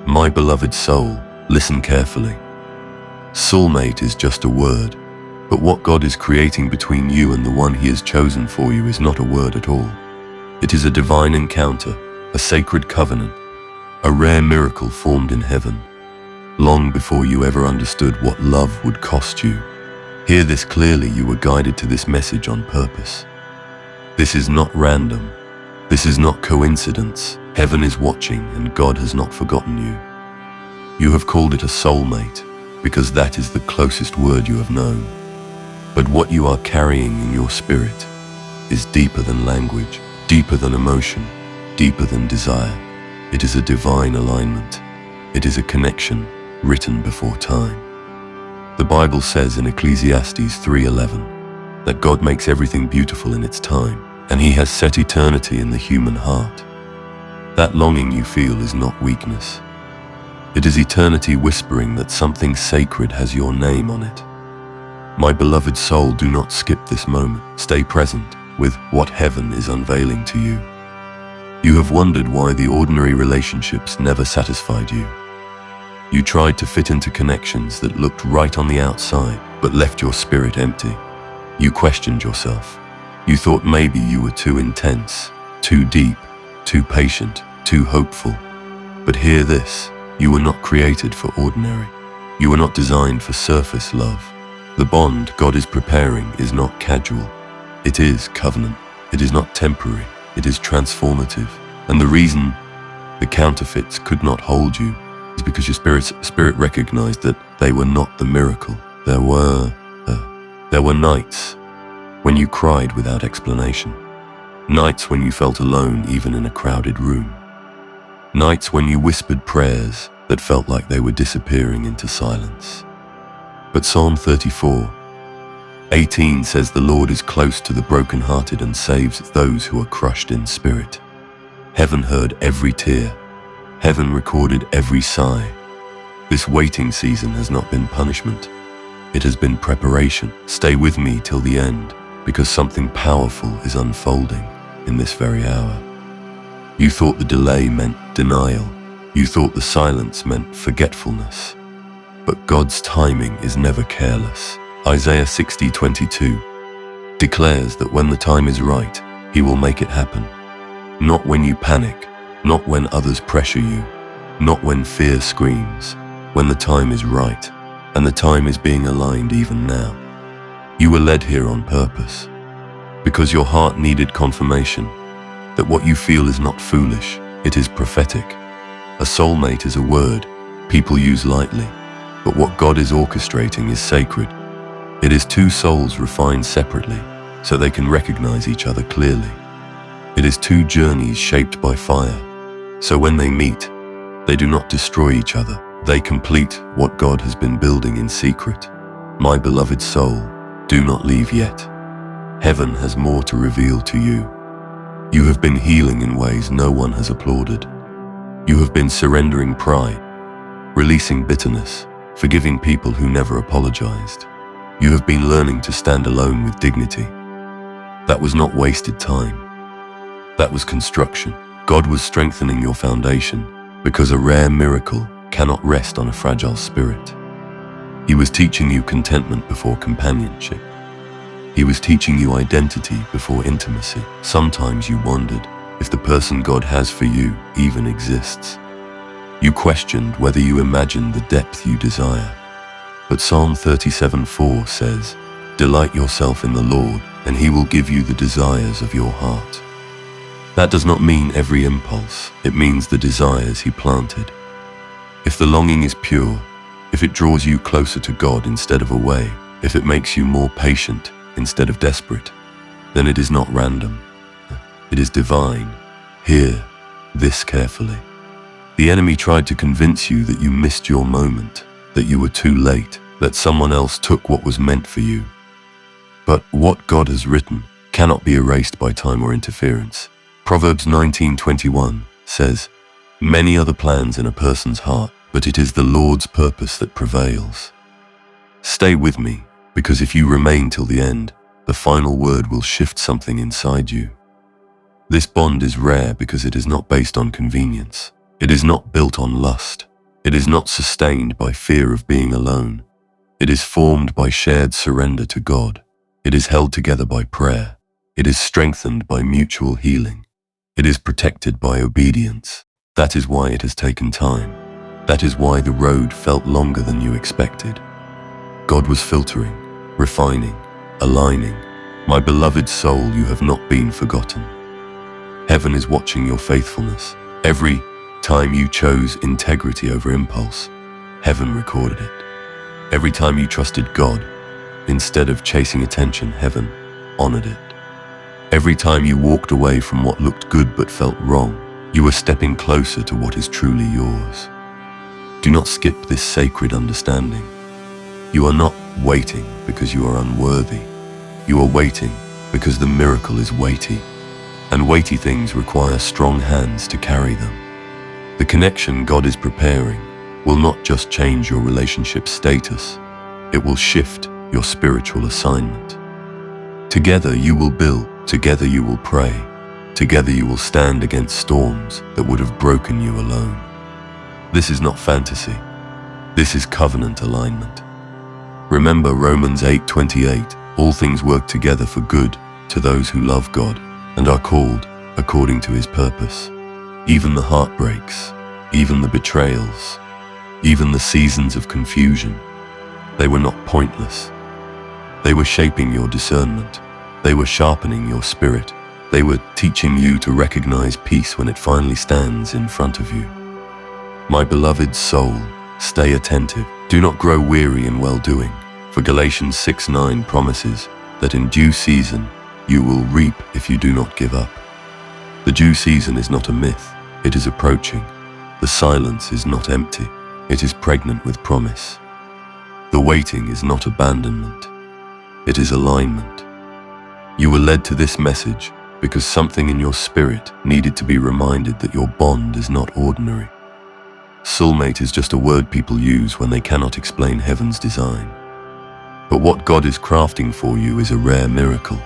My beloved soul, listen carefully. Soulmate is just a word, but what God is creating between you and the one He has chosen for you is not a word at all. It is a divine encounter, a sacred covenant, a rare miracle formed in heaven, long before you ever understood what love would cost you. Hear this clearly, you were guided to this message on purpose. This is not random. This is not coincidence. Heaven is watching and God has not forgotten you. You have called it a soulmate because that is the closest word you have known. But what you are carrying in your spirit is deeper than language, deeper than emotion, deeper than desire. It is a divine alignment. It is a connection written before time. The Bible says in Ecclesiastes 3:11 that God makes everything beautiful in its time, and He has set eternity in the human heart. That longing you feel is not weakness. It is eternity whispering that something sacred has your name on it. My beloved soul, do not skip this moment. Stay present with what heaven is unveiling to you. You have wondered why the ordinary relationships never satisfied you. You tried to fit into connections that looked right on the outside, but left your spirit empty. You questioned yourself. You thought maybe you were too intense, too deep, too patient, too hopeful. But hear this, you were not created for ordinary. You were not designed for surface love. The bond God is preparing is not casual. It is covenant. It is not temporary. It is transformative. And the reason the counterfeits could not hold you is because your spirit recognized that they were not the miracle. There were nights when you cried without explanation. Nights when you felt alone even in a crowded room. Nights when you whispered prayers that felt like they were disappearing into silence. But Psalm 34:18 says the Lord is close to the brokenhearted and saves those who are crushed in spirit. Heaven heard every tear. Heaven recorded every sigh. This waiting season has not been punishment. It has been preparation. Stay with me till the end, because something powerful is unfolding in this very hour. You thought the delay meant denial. You thought the silence meant forgetfulness. But God's timing is never careless. Isaiah 60:22 declares that when the time is right, He will make it happen. Not when you panic, not when others pressure you, not when fear screams, when the time is right, and the time is being aligned even now. You were led here on purpose, because your heart needed confirmation that what you feel is not foolish, it is prophetic. A soulmate is a word people use lightly, but what God is orchestrating is sacred. It is two souls refined separately, so they can recognize each other clearly. It is two journeys shaped by fire, so when they meet, they do not destroy each other. They complete what God has been building in secret. My beloved soul, do not leave yet. Heaven has more to reveal to you. You have been healing in ways no one has applauded. You have been surrendering pride, releasing bitterness, forgiving people who never apologized. You have been learning to stand alone with dignity. That was not wasted time. That was construction. God was strengthening your foundation, because a rare miracle cannot rest on a fragile spirit. He was teaching you contentment before companionship. He was teaching you identity before intimacy. Sometimes you wondered if the person God has for you even exists. You questioned whether you imagined the depth you desire. But Psalm 37:4 says, "Delight yourself in the Lord, and He will give you the desires of your heart." That does not mean every impulse. It means the desires He planted. If the longing is pure, if it draws you closer to God instead of away, if it makes you more patient instead of desperate, then it is not random. It is divine. Hear this carefully. The enemy tried to convince you that you missed your moment, that you were too late, that someone else took what was meant for you. But what God has written cannot be erased by time or interference. Proverbs 19:21 says, "Many are the plans in a person's heart, but it is the Lord's purpose that prevails." Stay with me, because if you remain till the end, the final word will shift something inside you. This bond is rare because it is not based on convenience. It is not built on lust. It is not sustained by fear of being alone. It is formed by shared surrender to God. It is held together by prayer. It is strengthened by mutual healing. It is protected by obedience. That is why it has taken time. That is why the road felt longer than you expected. God was filtering, refining, aligning. My beloved soul, you have not been forgotten. Heaven is watching your faithfulness. Every time you chose integrity over impulse, heaven recorded it. Every time you trusted God instead of chasing attention, heaven honored it. Every time you walked away from what looked good but felt wrong, you were stepping closer to what is truly yours. Do not skip this sacred understanding. You are not waiting because you are unworthy. You are waiting because the miracle is weighty, and weighty things require strong hands to carry them. The connection God is preparing will not just change your relationship status, it will shift your spiritual assignment. Together you will build, together you will pray, together you will stand against storms that would have broken you alone. This is not fantasy, this is covenant alignment. Remember Romans 8:28, all things work together for good to those who love God and are called according to his purpose. Even the heartbreaks, even the betrayals, even the seasons of confusion, they were not pointless. They were shaping your discernment. They were sharpening your spirit. They were teaching you to recognize peace when it finally stands in front of you. My beloved soul, stay attentive. Do not grow weary in well-doing, for Galatians 6:9 promises that in due season you will reap if you do not give up. The due season is not a myth, it is approaching. The silence is not empty, it is pregnant with promise. The waiting is not abandonment, it is alignment. You were led to this message because something in your spirit needed to be reminded that your bond is not ordinary. Soulmate is just a word people use when they cannot explain heaven's design. But what God is crafting for you is a rare miracle,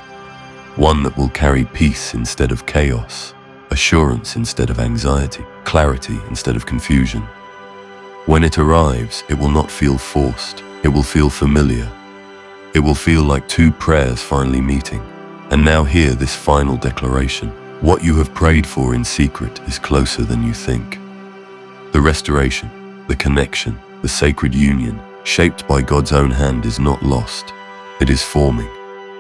one that will carry peace instead of chaos, assurance instead of anxiety, clarity instead of confusion. When it arrives, it will not feel forced, it will feel familiar. It will feel like two prayers finally meeting. And now hear this final declaration. What you have prayed for in secret is closer than you think. The restoration, the connection, the sacred union, shaped by God's own hand is not lost. It is forming,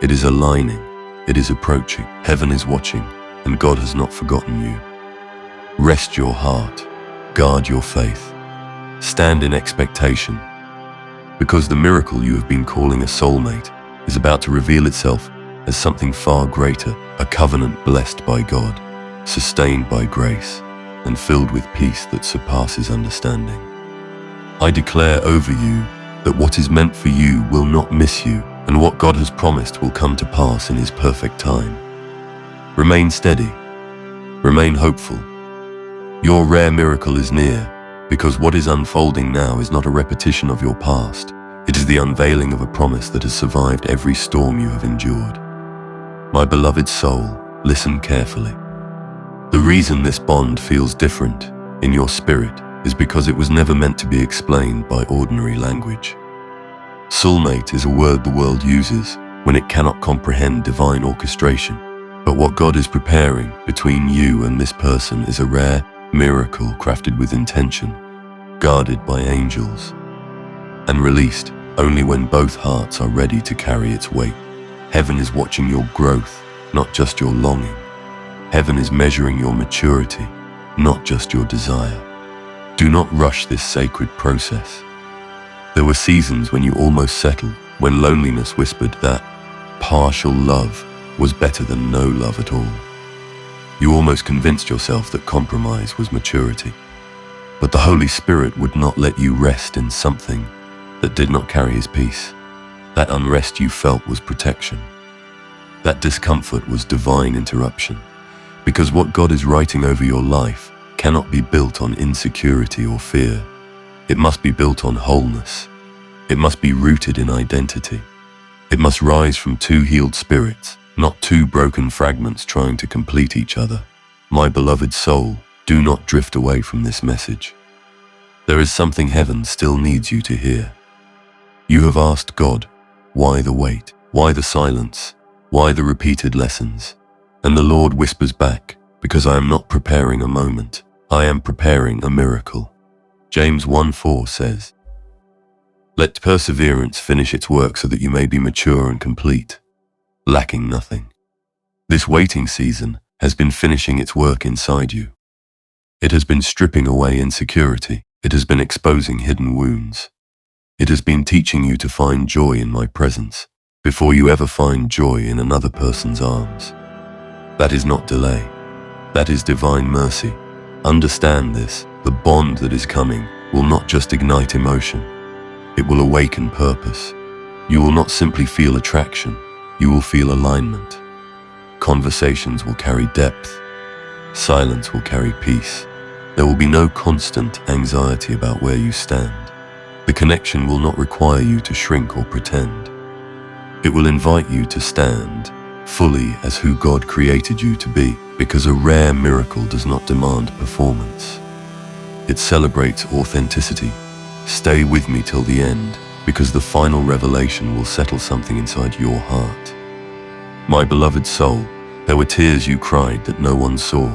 it is aligning, it is approaching. Heaven is watching, and God has not forgotten you. Rest your heart, guard your faith, stand in expectation, because the miracle you have been calling a soulmate is about to reveal itself as something far greater, a covenant blessed by God, sustained by grace, and filled with peace that surpasses understanding. I declare over you that what is meant for you will not miss you, and what God has promised will come to pass in his perfect time. Remain steady, remain hopeful. Your rare miracle is near, because what is unfolding now is not a repetition of your past. It is the unveiling of a promise that has survived every storm you have endured. My beloved soul, listen carefully. The reason this bond feels different in your spirit is because it was never meant to be explained by ordinary language. Soulmate is a word the world uses when it cannot comprehend divine orchestration. But what God is preparing between you and this person is a rare miracle crafted with intention, guarded by angels, and released only when both hearts are ready to carry its weight. Heaven is watching your growth, not just your longing. Heaven is measuring your maturity, not just your desire. Do not rush this sacred process. There were seasons when you almost settled, when loneliness whispered that partial love was better than no love at all. You almost convinced yourself that compromise was maturity. But the Holy Spirit would not let you rest in something that did not carry his peace. That unrest you felt was protection. That discomfort was divine interruption. Because what God is writing over your life cannot be built on insecurity or fear. It must be built on wholeness. It must be rooted in identity. It must rise from two healed spirits, not two broken fragments trying to complete each other. My beloved soul, do not drift away from this message. There is something heaven still needs you to hear. You have asked God, why the wait? Why the silence? Why the repeated lessons? And the Lord whispers back, because I am not preparing a moment, I am preparing a miracle. James 1:4 says, "Let perseverance finish its work so that you may be mature and complete, lacking nothing." This waiting season has been finishing its work inside you. It has been stripping away insecurity. It has been exposing hidden wounds. It has been teaching you to find joy in my presence before you ever find joy in another person's arms. That is not delay. That is divine mercy. Understand this. The bond that is coming will not just ignite emotion. It will awaken purpose. You will not simply feel attraction. You will feel alignment. Conversations will carry depth. Silence will carry peace. There will be no constant anxiety about where you stand. The connection will not require you to shrink or pretend. It will invite you to stand fully as who God created you to be, because a rare miracle does not demand performance. It celebrates authenticity. Stay with me till the end, because the final revelation will settle something inside your heart. My beloved soul, there were tears you cried that no one saw.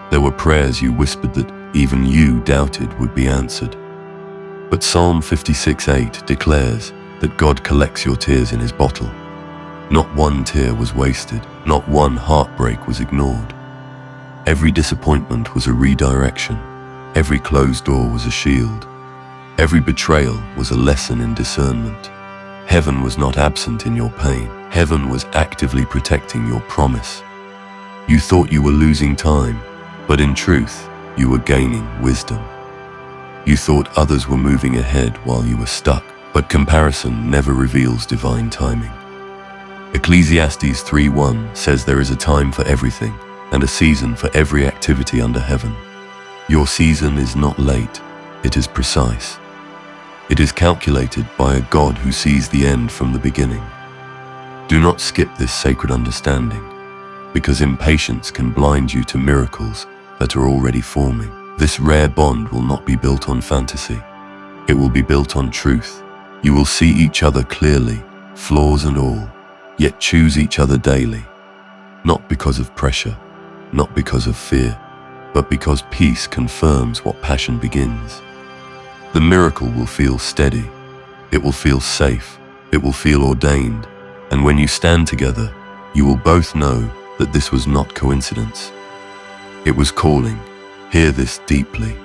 There were prayers you whispered that even you doubted would be answered. But Psalm 56:8 declares that God collects your tears in his bottle. Not one tear was wasted. Not one heartbreak was ignored. Every disappointment was a redirection. Every closed door was a shield. Every betrayal was a lesson in discernment. Heaven was not absent in your pain. Heaven was actively protecting your promise. You thought you were losing time, but in truth, you were gaining wisdom. You thought others were moving ahead while you were stuck, but comparison never reveals divine timing. Ecclesiastes 3:1 says there is a time for everything and a season for every activity under heaven. Your season is not late, it is precise. It is calculated by a God who sees the end from the beginning. Do not skip this sacred understanding, because impatience can blind you to miracles that are already forming. This rare bond will not be built on fantasy. It will be built on truth. You will see each other clearly, flaws and all, yet choose each other daily. Not because of pressure, not because of fear, but because peace confirms what passion begins. The miracle will feel steady. It will feel safe. It will feel ordained. And when you stand together, you will both know that this was not coincidence. It was calling. Hear this deeply.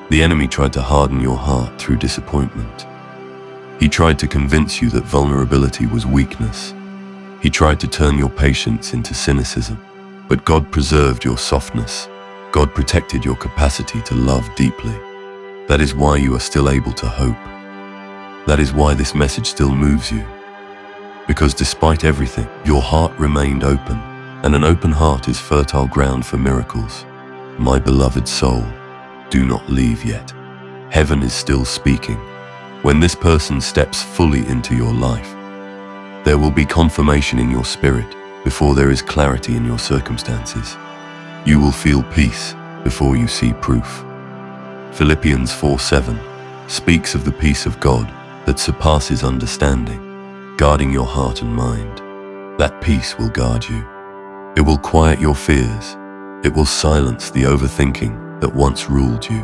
The enemy tried to harden your heart through disappointment. He tried to convince you that vulnerability was weakness. He tried to turn your patience into cynicism. But God preserved your softness. God protected your capacity to love deeply. That is why you are still able to hope. That is why this message still moves you. Because despite everything, your heart remained open, and an open heart is fertile ground for miracles. My beloved soul, do not leave yet. Heaven is still speaking. When this person steps fully into your life, there will be confirmation in your spirit before there is clarity in your circumstances. You will feel peace before you see proof. Philippians 4:7 speaks of the peace of God that surpasses understanding, guarding your heart and mind. That peace will guard you. It will quiet your fears. It will silence the overthinking that once ruled you.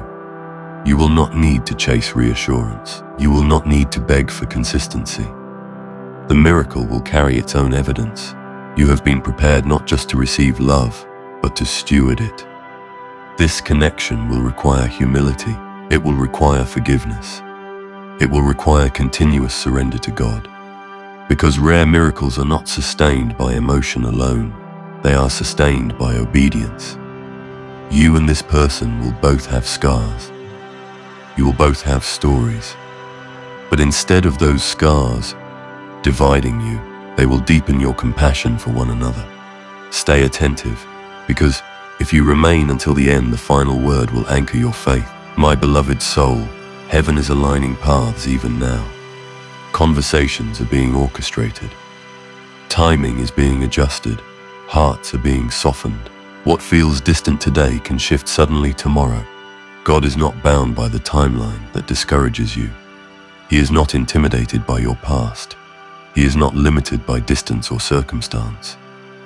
You will not need to chase reassurance. You will not need to beg for consistency. The miracle will carry its own evidence. You have been prepared not just to receive love, but to steward it. This connection will require humility. It will require forgiveness. It will require continuous surrender to God. Because rare miracles are not sustained by emotion alone. They are sustained by obedience. You and this person will both have scars. You will both have stories. But instead of those scars dividing you, they will deepen your compassion for one another. Stay attentive, because if you remain until the end, the final word will anchor your faith. My beloved soul, heaven is aligning paths even now. Conversations are being orchestrated. Timing is being adjusted. Hearts are being softened. What feels distant today can shift suddenly tomorrow. God is not bound by the timeline that discourages you. He is not intimidated by your past. He is not limited by distance or circumstance.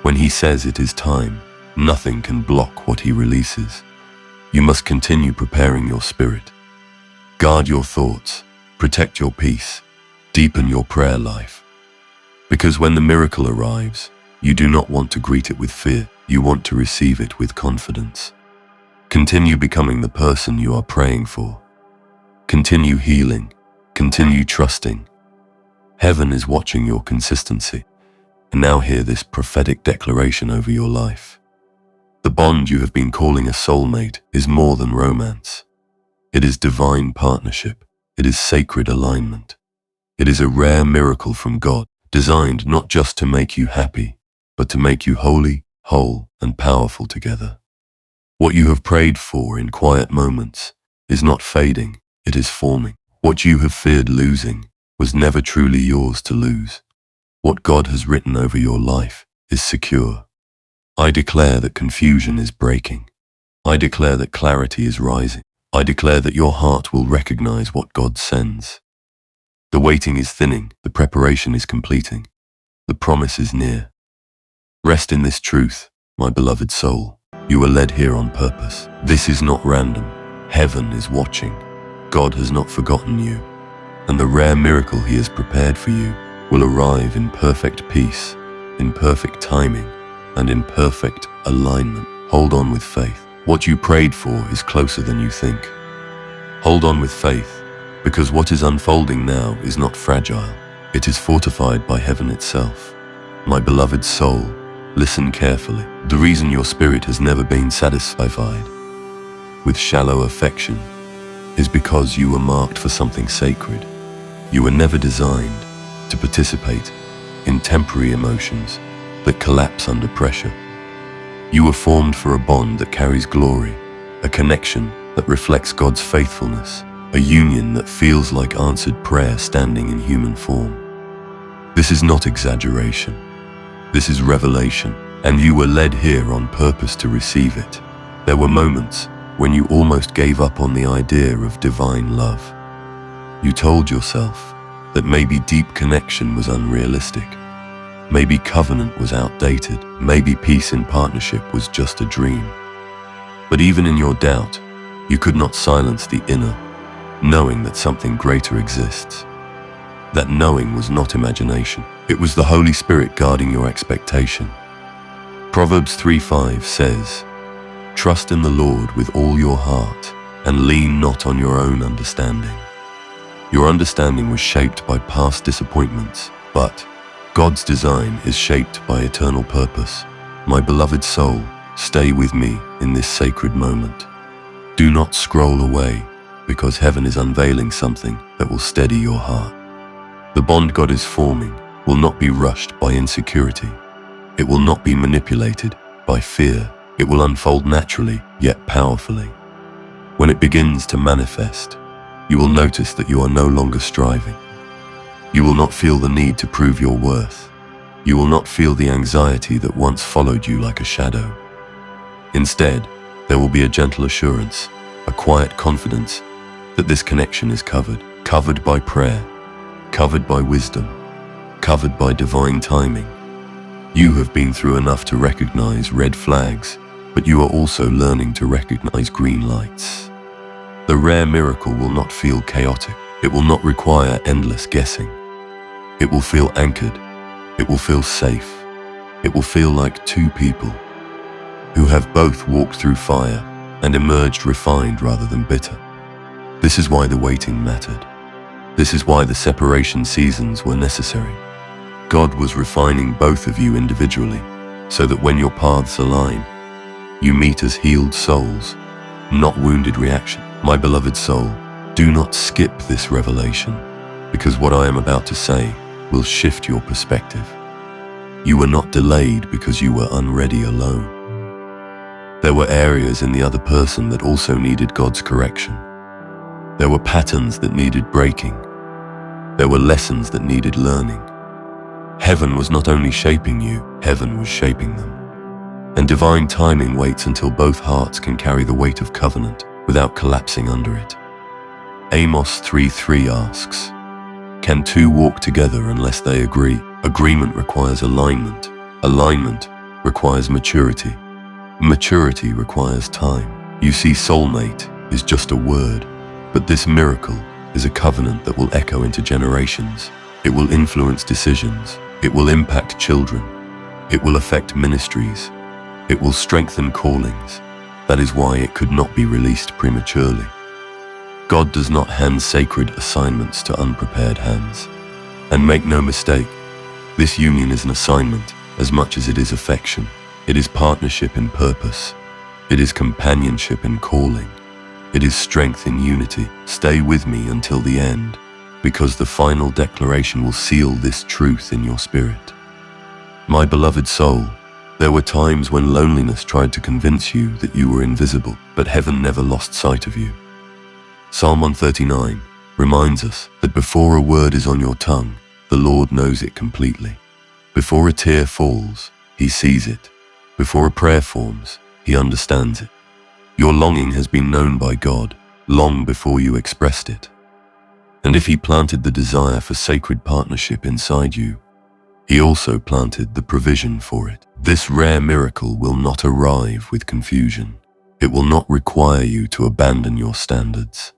When He says it is time, nothing can block what He releases. You must continue preparing your spirit. Guard your thoughts, protect your peace, deepen your prayer life. Because when the miracle arrives, you do not want to greet it with fear, you want to receive it with confidence. Continue becoming the person you are praying for. Continue healing, continue trusting. Heaven is watching your consistency. And now hear this prophetic declaration over your life. The bond you have been calling a soulmate is more than romance. It is divine partnership. It is sacred alignment. It is a rare miracle from God, designed not just to make you happy, but to make you holy, whole, and powerful together. What you have prayed for in quiet moments is not fading, it is forming. What you have feared losing was never truly yours to lose. What God has written over your life is secure. I declare that confusion is breaking. I declare that clarity is rising. I declare that your heart will recognize what God sends. The waiting is thinning, the preparation is completing, the promise is near. Rest in this truth, my beloved soul. You were led here on purpose. This is not random. Heaven is watching. God has not forgotten you. And the rare miracle He has prepared for you will arrive in perfect peace, in perfect timing, and in perfect alignment. Hold on with faith. What you prayed for is closer than you think. Hold on with faith, because what is unfolding now is not fragile. It is fortified by heaven itself. My beloved soul, listen carefully. The reason your spirit has never been satisfied with shallow affection is because you were marked for something sacred. You were never designed to participate in temporary emotions that collapse under pressure. You were formed for a bond that carries glory, a connection that reflects God's faithfulness, a union that feels like answered prayer standing in human form. This is not exaggeration. This is revelation, and you were led here on purpose to receive it. There were moments when you almost gave up on the idea of divine love. You told yourself that maybe deep connection was unrealistic. Maybe covenant was outdated. Maybe peace in partnership was just a dream. But even in your doubt, you could not silence the inner, knowing that something greater exists. That knowing was not imagination. It was the Holy Spirit guarding your expectation. Proverbs 3:5 says, "Trust in the Lord with all your heart, and lean not on your own understanding." Your understanding was shaped by past disappointments, but God's design is shaped by eternal purpose. My beloved soul, stay with me in this sacred moment. Do not scroll away, because heaven is unveiling something that will steady your heart. The bond God is forming will not be rushed by insecurity. It will not be manipulated by fear. It will unfold naturally, yet powerfully. When it begins to manifest, you will notice that you are no longer striving. You will not feel the need to prove your worth. You will not feel the anxiety that once followed you like a shadow. Instead, there will be a gentle assurance, a quiet confidence that this connection is covered by prayer, covered by wisdom, covered by divine timing. You have been through enough to recognize red flags, but you are also learning to recognize green lights. The rare miracle will not feel chaotic. It will not require endless guessing. It will feel anchored. It will feel safe. It will feel like two people who have both walked through fire and emerged refined rather than bitter. This is why the waiting mattered. This is why the separation seasons were necessary. God was refining both of you individually, so that when your paths align, you meet as healed souls, not wounded reaction. My beloved soul, do not skip this revelation, because what I am about to say will shift your perspective. You were not delayed because you were unready alone. There were areas in the other person that also needed God's correction. There were patterns that needed breaking. There were lessons that needed learning. Heaven was not only shaping you, heaven was shaping them. And divine timing waits until both hearts can carry the weight of covenant. without collapsing under it. Amos 3:3 asks, "Can two walk together unless they agree?" Agreement requires alignment. Alignment requires maturity. Maturity requires time. You see, soulmate is just a word, but this miracle is a covenant that will echo into generations. It will influence decisions. It will impact children. It will affect ministries. It will strengthen callings. That is why it could not be released prematurely. God does not hand sacred assignments to unprepared hands. And make no mistake, this union is an assignment as much as it is affection. It is partnership in purpose. It is companionship in calling. It is strength in unity. Stay with me until the end, because the final declaration will seal this truth in your spirit. My beloved soul, there were times when loneliness tried to convince you that you were invisible, but heaven never lost sight of you. Psalm 139 reminds us that before a word is on your tongue, the Lord knows it completely. Before a tear falls, He sees it. Before a prayer forms, He understands it. Your longing has been known by God long before you expressed it. And if He planted the desire for sacred partnership inside you, He also planted the provision for it. This rare miracle will not arrive with confusion. It will not require you to abandon your standards.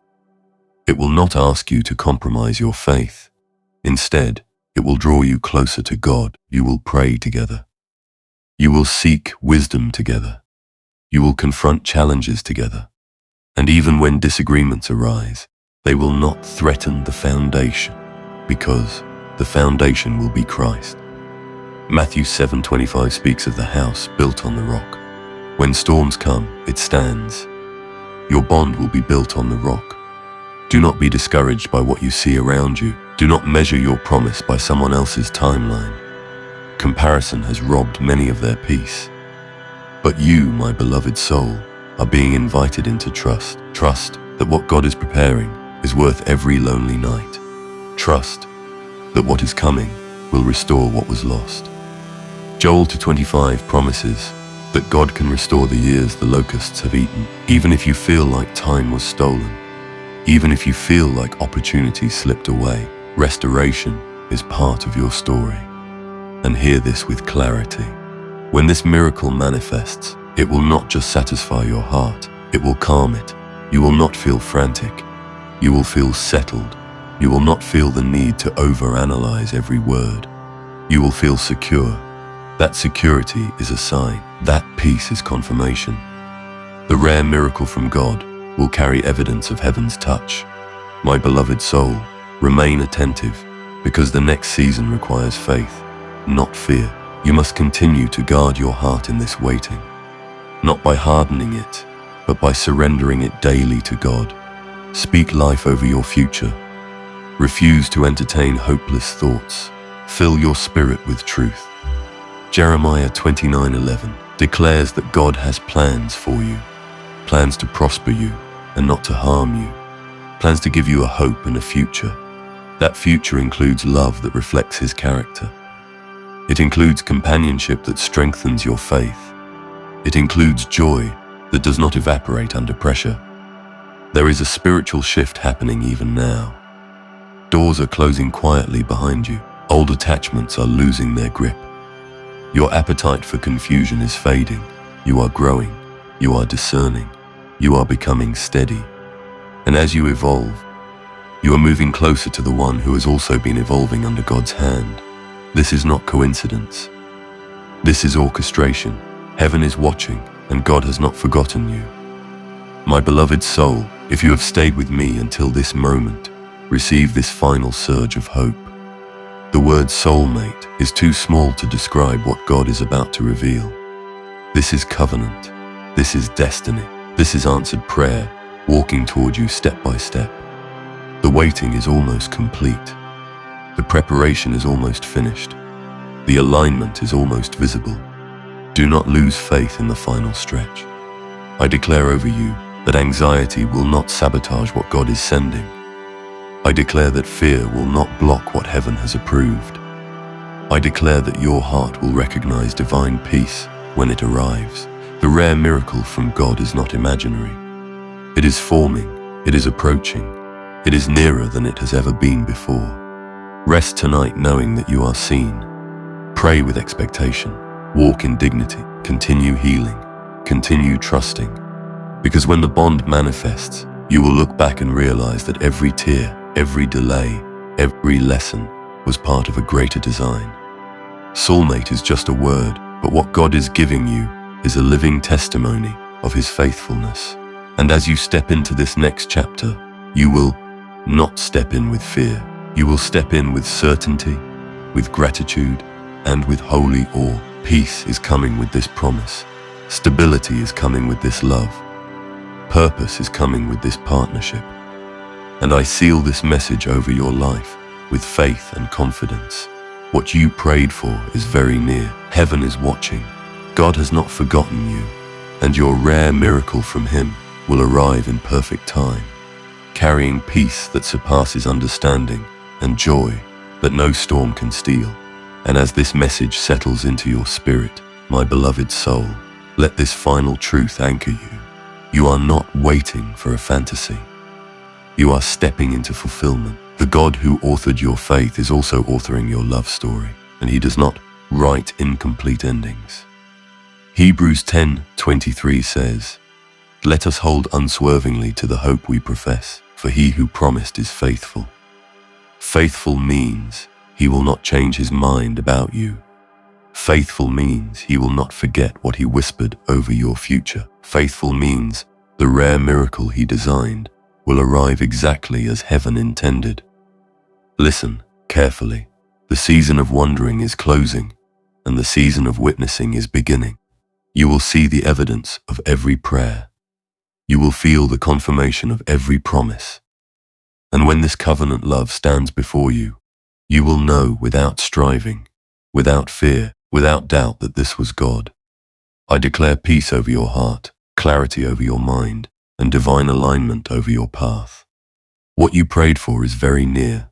It will not ask you to compromise your faith. Instead, it will draw you closer to God. You will pray together. You will seek wisdom together. You will confront challenges together. And even when disagreements arise, they will not threaten the foundation, because the foundation will be Christ. Matthew 7:25 speaks of the house built on the rock. When storms come, it stands. Your bond will be built on the rock. Do not be discouraged by what you see around you. Do not measure your promise by someone else's timeline. Comparison has robbed many of their peace. But you, my beloved soul, are being invited into trust. Trust that what God is preparing is worth every lonely night. Trust that what is coming will restore what was lost. Joel 2:25 promises that God can restore the years the locusts have eaten. Even if you feel like time was stolen, even if you feel like opportunity slipped away, restoration is part of your story. And hear this with clarity. When this miracle manifests, it will not just satisfy your heart, it will calm it. You will not feel frantic. You will feel settled. You will not feel the need to overanalyze every word. You will feel secure. That security is a sign. That peace is confirmation. The rare miracle from God will carry evidence of heaven's touch. My beloved soul, remain attentive, because the next season requires faith, not fear. You must continue to guard your heart in this waiting, not by hardening it, but by surrendering it daily to God. Speak life over your future. Refuse to entertain hopeless thoughts. Fill your spirit with truth. Jeremiah 29:11 declares that God has plans for you, plans to prosper you and not to harm you, plans to give you a hope and a future. That future includes love that reflects His character. It includes companionship that strengthens your faith. It includes joy that does not evaporate under pressure. There is a spiritual shift happening even now. Doors are closing quietly behind you. Old attachments are losing their grip. Your appetite for confusion is fading. You are growing. You are discerning. You are becoming steady. And as you evolve, you are moving closer to the one who has also been evolving under God's hand. This is not coincidence. This is orchestration. Heaven is watching, and God has not forgotten you. My beloved soul, if you have stayed with me until this moment, receive this final surge of hope. The word soulmate is too small to describe what God is about to reveal. This is covenant. This is destiny. This is answered prayer, walking toward you step by step. The waiting is almost complete. The preparation is almost finished. The alignment is almost visible. Do not lose faith in the final stretch. I declare over you that anxiety will not sabotage what God is sending. I declare that fear will not block what heaven has approved. I declare that your heart will recognize divine peace when it arrives. The rare miracle from God is not imaginary. It is forming, it is approaching, it is nearer than it has ever been before. Rest tonight knowing that you are seen. Pray with expectation, walk in dignity, continue healing, continue trusting. Because when the bond manifests, you will look back and realize that every tear, every delay, every lesson was part of a greater design. Soulmate is just a word, but what God is giving you is a living testimony of His faithfulness. And as you step into this next chapter, you will not step in with fear. You will step in with certainty, with gratitude, and with holy awe. Peace is coming with this promise. Stability is coming with this love. Purpose is coming with this partnership. And I seal this message over your life with faith and confidence. What you prayed for is very near. Heaven is watching. God has not forgotten you, and your rare miracle from Him will arrive in perfect time, carrying peace that surpasses understanding and joy that no storm can steal. And as this message settles into your spirit, my beloved soul, let this final truth anchor you. You are not waiting for a fantasy. You are stepping into fulfillment. The God who authored your faith is also authoring your love story, and He does not write incomplete endings. Hebrews 10:23 says, "Let us hold unswervingly to the hope we profess, for He who promised is faithful." Faithful means He will not change His mind about you. Faithful means He will not forget what He whispered over your future. Faithful means the rare miracle He designed will arrive exactly as heaven intended. Listen carefully. The season of wondering is closing, and the season of witnessing is beginning. You will see the evidence of every prayer. You will feel the confirmation of every promise. And when this covenant love stands before you, you will know without striving, without fear, without doubt that this was God. I declare peace over your heart, clarity over your mind, and divine alignment over your path. What you prayed for is very near.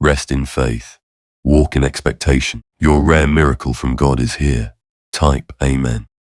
Rest in faith. Walk in expectation. Your rare miracle from God is here. Type Amen.